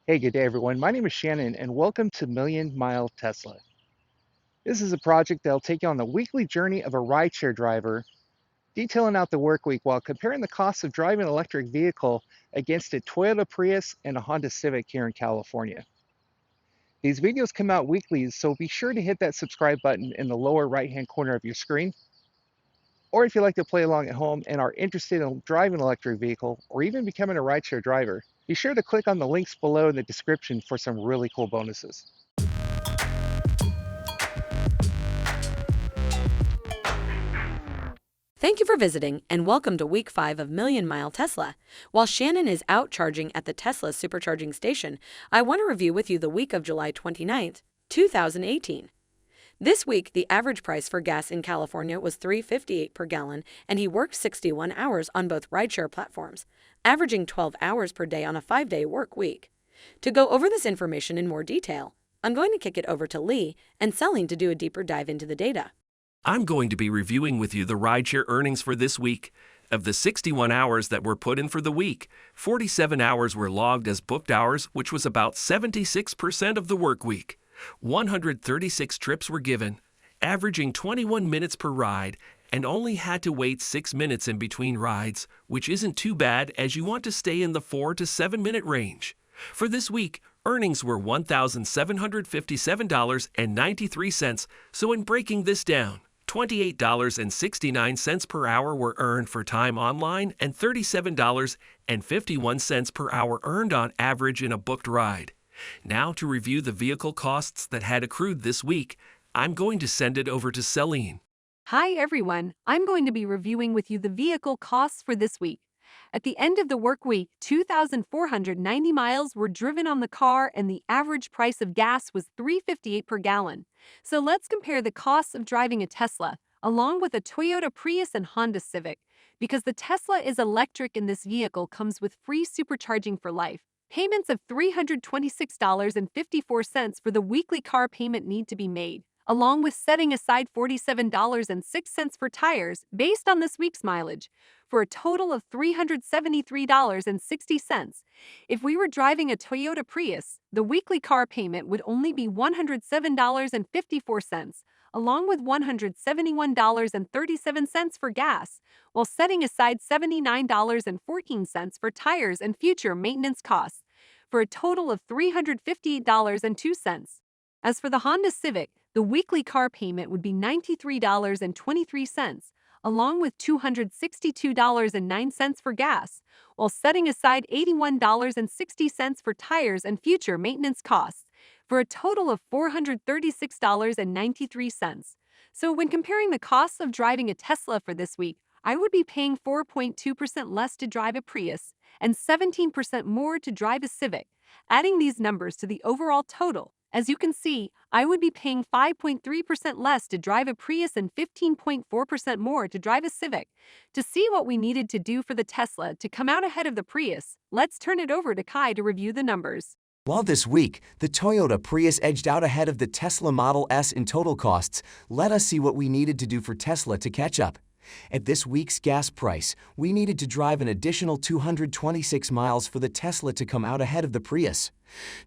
Hey, good day, everyone. My name is Shannon, and welcome to Million Mile Tesla. This is a project that'll take you on the weekly journey of a rideshare driver, detailing out the work week while comparing the costs of driving an electric vehicle against a Toyota Prius and a Honda Civic here in California. These videos come out weekly, so be sure to hit that subscribe button in the lower right-hand corner of your screen. Or if you like to play along at home and are interested in driving an electric vehicle or even becoming a rideshare driver, be sure to click on the links below in the description for some really cool bonuses. Thank you for visiting and welcome to week 5 of Million Mile Tesla. While Shannon is out charging at the Tesla supercharging station, I want to review with you the week of July 29th, 2018. This week, the average price for gas in California was $3.58 per gallon, and he worked 61 hours on both rideshare platforms, averaging 12 hours per day on a 5-day work week. To go over this information in more detail, I'm going to kick it over to Lee and Celine to do a deeper dive into the data. I'm going to be reviewing with you the rideshare earnings for this week. Of the 61 hours that were put in for the week, 47 hours were logged as booked hours, which was about 76% of the work week. 136 trips were given, averaging 21 minutes per ride, and only had to wait 6 minutes in between rides, which isn't too bad as you want to stay in the 4 to 7 minute range. For this week, earnings were $1,757.93, so in breaking this down, $28.69 per hour were earned for time online and $37.51 per hour earned on average in a booked ride. Now to review the vehicle costs that had accrued this week, I'm going to send it over to Celine. Hi everyone, I'm going to be reviewing with you the vehicle costs for this week. At the end of the work week, 2,490 miles were driven on the car and the average price of gas was $3.58 per gallon. So let's compare the costs of driving a Tesla, along with a Toyota Prius and Honda Civic. Because the Tesla is electric and this vehicle comes with free supercharging for life, payments of $326.54 for the weekly car payment need to be made, along with setting aside $47.06 for tires based on this week's mileage, for a total of $373.60. If we were driving a Toyota Prius, the weekly car payment would only be $107.54, along with $171.37 for gas, while setting aside $79.14 for tires and future maintenance costs, for a total of $358.02. As for the Honda Civic, the weekly car payment would be $93.23, along with $262.09 for gas, while setting aside $81.60 for tires and future maintenance costs, for a total of $436.93. So when comparing the costs of driving a Tesla for this week, I would be paying 4.2% less to drive a Prius and 17% more to drive a Civic. Adding these numbers to the overall total, as you can see, I would be paying 5.3% less to drive a Prius and 15.4% more to drive a Civic. To see what we needed to do for the Tesla to come out ahead of the Prius, let's turn it over to Kai to review the numbers. While this week, the Toyota Prius edged out ahead of the Tesla Model S in total costs, let us see what we needed to do for Tesla to catch up. At this week's gas price, we needed to drive an additional 226 miles for the Tesla to come out ahead of the Prius.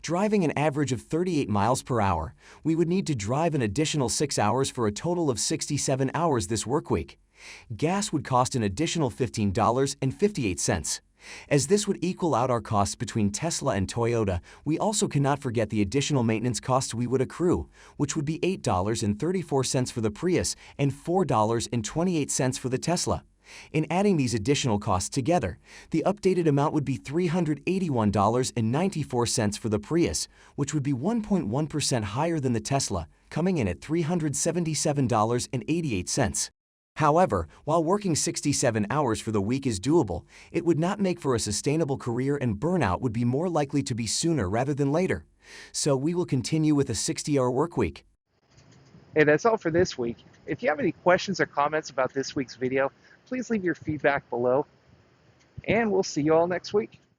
Driving an average of 38 miles per hour, we would need to drive an additional 6 hours for a total of 67 hours this work week. Gas would cost an additional $15.58. As this would equal out our costs between Tesla and Toyota, we also cannot forget the additional maintenance costs we would accrue, which would be $8.34 for the Prius and $4.28 for the Tesla. In adding these additional costs together, the updated amount would be $381.94 for the Prius, which would be 1.1% higher than the Tesla, coming in at $377.88. However, while working 67 hours for the week is doable, it would not make for a sustainable career and burnout would be more likely to be sooner rather than later. So we will continue with a 60-hour work week. Hey, that's all for this week. If you have any questions or comments about this week's video, please leave your feedback below, and we'll see you all next week.